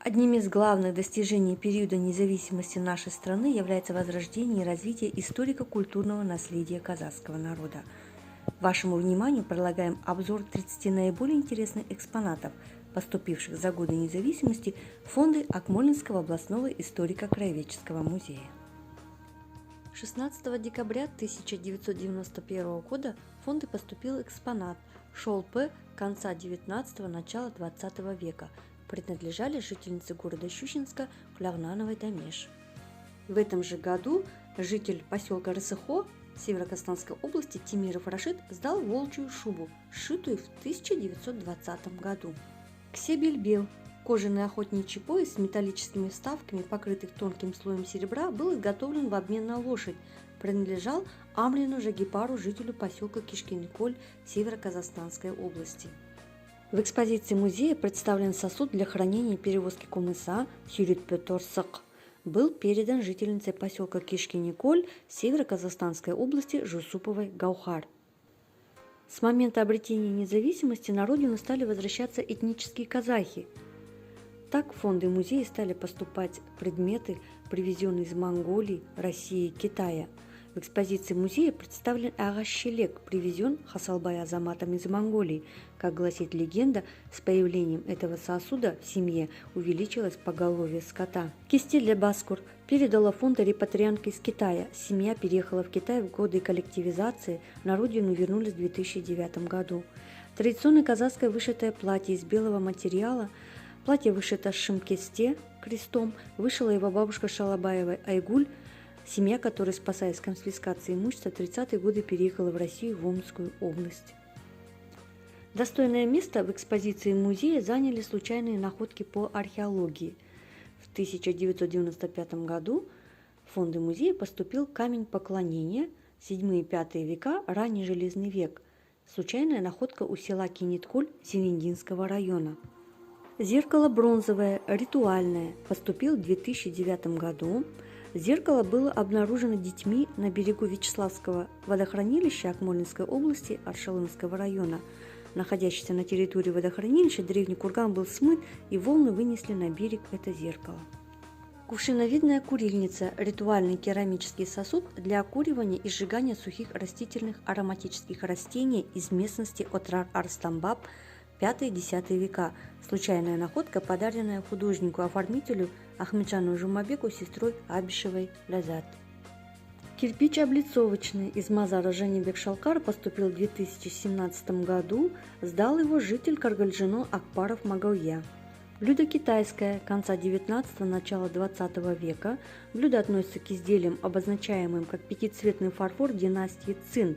Одним из главных достижений периода независимости нашей страны является возрождение и развитие историко-культурного наследия казахского народа. Вашему вниманию предлагаем обзор 30 наиболее интересных экспонатов, поступивших за годы независимости в фонды Акмолинского областного историко-краеведческого музея. 16 декабря 1991 года в фонды поступил экспонат Шолпы конца 19-го, начала 20 века, принадлежали жительнице города Щучинска Кулягнановой Дамеш. В этом же году житель поселка Рысыхо Северо-Казахстанской области Тимиров Рашид сдал волчью шубу, сшитую в 1920 году. Ксебельбел, кожаный охотничий пояс с металлическими вставками, покрытых тонким слоем серебра, был изготовлен в обмен на лошадь, принадлежал Амрину Жагипару, жителю поселка Кишкин-Коль Северо-Казахстанской области. В экспозиции музея представлен сосуд для хранения и перевозки кумыса Сюрит-Петорсак. Был передан жительнице поселка Кишкин-Коль Северо-Казахстанской области Жусуповой Гаухар. С момента обретения независимости на родину стали возвращаться этнические казахи. Так в фонды музея стали поступать предметы, привезенные из Монголии, России, Китая. В экспозиции музея представлен ағаш-шелек, привезен Хасалбай Азаматом из Монголии. Как гласит легенда, с появлением этого сосуда в семье увеличилось поголовье скота. Кисти для Баскур передала фонды репатриантка из Китая. Семья переехала в Китай в годы коллективизации, на родину вернулись в 2009 году. Традиционное казахское вышитое платье из белого материала. Платье вышито с шимкесте, крестом, вышила его бабушка Шалабаева Айгуль, семья которой, спасаясь конфискации имущества, в 30-е годы переехала в Россию, в Омскую область. Достойное место в экспозиции музея заняли случайные находки по археологии. В 1995 году в фонды музея поступил камень поклонения 7-5 века, ранний железный век, случайная находка у села Кенитколь Зелендинского района. Зеркало бронзовое, ритуальное, поступил в 2009 году. Зеркало было обнаружено детьми на берегу Вячеславского водохранилища Акмолинской области Аршалынского района. Находящийся на территории водохранилища древний курган был смыт, и волны вынесли на берег это зеркало. Кувшиновидная курильница – ритуальный керамический сосуд для окуривания и сжигания сухих растительных ароматических растений из местности Отрар-Арстамбаб 5-10 века. Случайная находка, подаренная художнику-оформителю Ахмеджану Жумабеку сестрой Абишевой Лязат. Кирпич облицовочный из Мазара Жанибек Шалкар поступил в 2017 году, сдал его житель Каргальджино Акпаров Магауя. Блюдо китайское конца 19-го, начала 20 века. Блюдо относится к изделиям, обозначаемым как пятицветный фарфор династии Цин.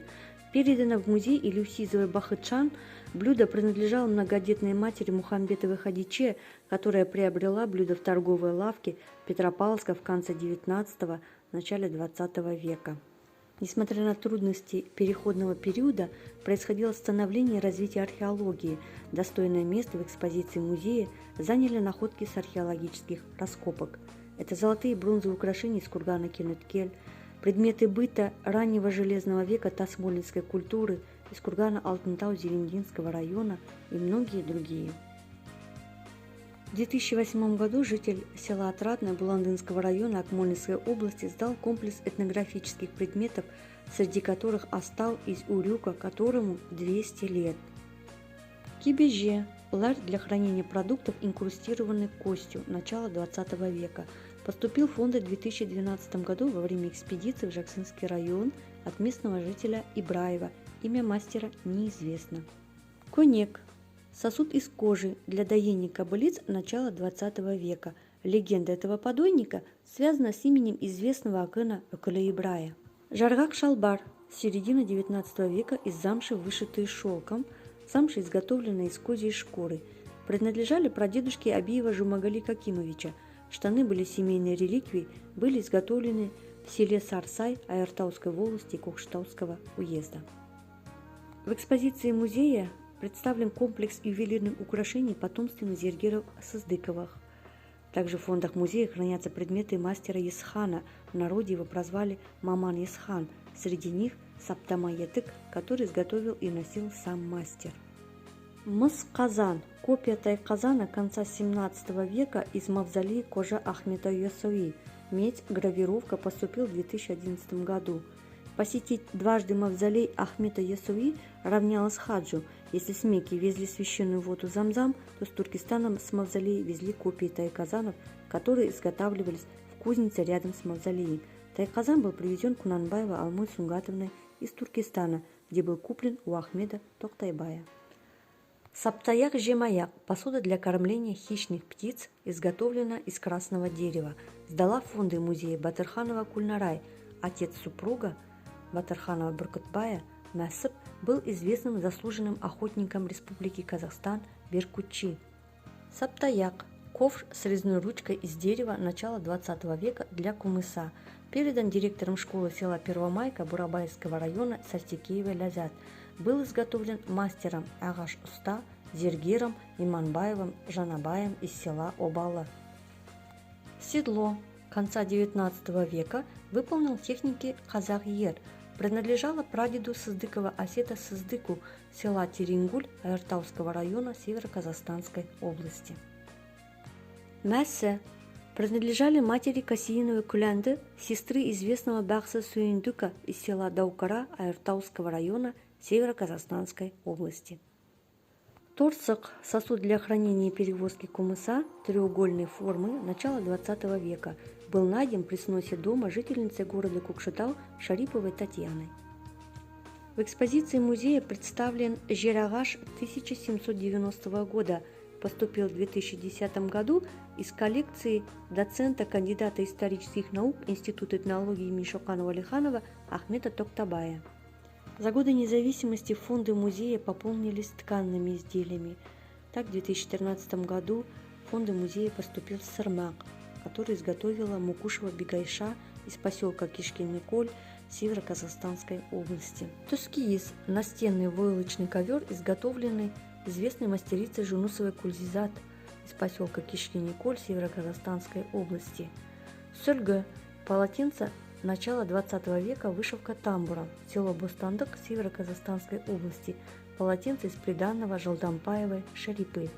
Передано в музей Илюсизовой Бахытшан. Блюдо принадлежало многодетной матери Мухамбетовой Хадиче, которая приобрела блюдо в торговой лавке Петропавловска в конце 19-го, начале 20 века. Несмотря на трудности переходного периода, происходило становление и развитие археологии. Достойное место в экспозиции музея заняли находки с археологических раскопок. Это золотые и бронзовые украшения из кургана Кенеткель, предметы быта раннего железного века тасмолинской культуры из кургана Алтынтау Зелендинского района и многие другие. В 2008 году житель села Отрадное Буландынского района Акмолинской области сдал комплекс этнографических предметов, среди которых астал из урюка, которому 200 лет. Кибеже – ларь для хранения продуктов, инкрустированный костью, начала 20 века. Поступил в фонды в 2012 году во время экспедиции в Жаксынский район от местного жителя Ибраева. Имя мастера неизвестно. Конек – сосуд из кожи для доения кобылиц начала 20 века. Легенда этого подойника связана с именем известного акына Өкілі Ибрая. Жаргак шалбар – середина 19 века, из замши, вышитые шелком, замши, изготовленные из козьей шкуры. Принадлежали прадедушке Абиева Жумагали Какимовича. Штаны были семейной реликвией, были изготовлены в селе Сарсай Айыртауской волости Кокшетауского уезда. В экспозиции музея представлен комплекс ювелирных украшений потомственных зергеров Сыздыковых. Также в фондах музея хранятся предметы мастера Есхана. В народе его прозвали Маман Есхан. Среди них Саптама Етык, который изготовил и носил сам мастер. Мыс Казан. Копия Тайказана конца 17 века из мавзолея Кожа Ахмета Ясауи. Медь, гравировка, поступил в 2011 году. Посетить дважды мавзолей Ахмета Ясауи равнялось хаджу. Если с Мекки везли священную воду Замзам, то с Туркестана с мавзолея везли копии тайказанов, которые изготавливались в кузнице рядом с мавзолеем. Тайказан был привезен Кунанбаева Алмой Сунгатовной из Туркестана, где был куплен у Ахмеда Токтайбая. Саптаяк-жемаяк – посуда для кормления хищных птиц, изготовлена из красного дерева. Сдала в фонды музея Батырханова Кульнарай. Отец супруга Батырханова Буркутбая Мәсіп был известным заслуженным охотником Республики Казахстан Беркутчи. Саптаяк – ковш с резной ручкой из дерева начала 20 века для кумыса. Передан директором школы села Первомайка Бурабайского района Сартикеевой Лязят. Был изготовлен мастером Ағаш Уста Зергером Иманбаевым Жанабаем из села Обалы. Седло конца 19 века выполнил техники Казах-Ер. Принадлежало прадеду Сыздыкова Осета Сыздыку села Теренгуль Айыртауского района Северо-Казахстанской области. Мәсі принадлежали матери Касииновой Кулянды, сестры известного Бақсы Суиндука из села Даукара Айыртауского района Северо-Казахстанской области. Торсық – сосуд для хранения и перевозки кумыса треугольной формы начала 20 века. Был найден при сносе дома жительницы города Кукшетау Шариповой Татьяной. В экспозиции музея представлен жерағаш 1790 года. Поступил в 2010 году из коллекции доцента, кандидата исторических наук Института этнологии имени Шоканова-Алиханова Ахмета Токтабая. За годы независимости фонды музея пополнились тканными изделиями. Так, в 2014 году в фонды музея поступил сырмак, который изготовила Мукушева Бегайша из поселка Кишкин-Николь Северо-Казахстанской области. Тускиис – настенный войлочный ковер, изготовленный известной мастерицей Жунусовой Кульзизат из поселка Кишкин-Николь Северо-Казахстанской области. Сөлгө – полотенце начала 20 века, вышивка тамбура, село Бостандык Северо-Казахстанской области, полотенце из приданного Жалдампаевой Шарипы.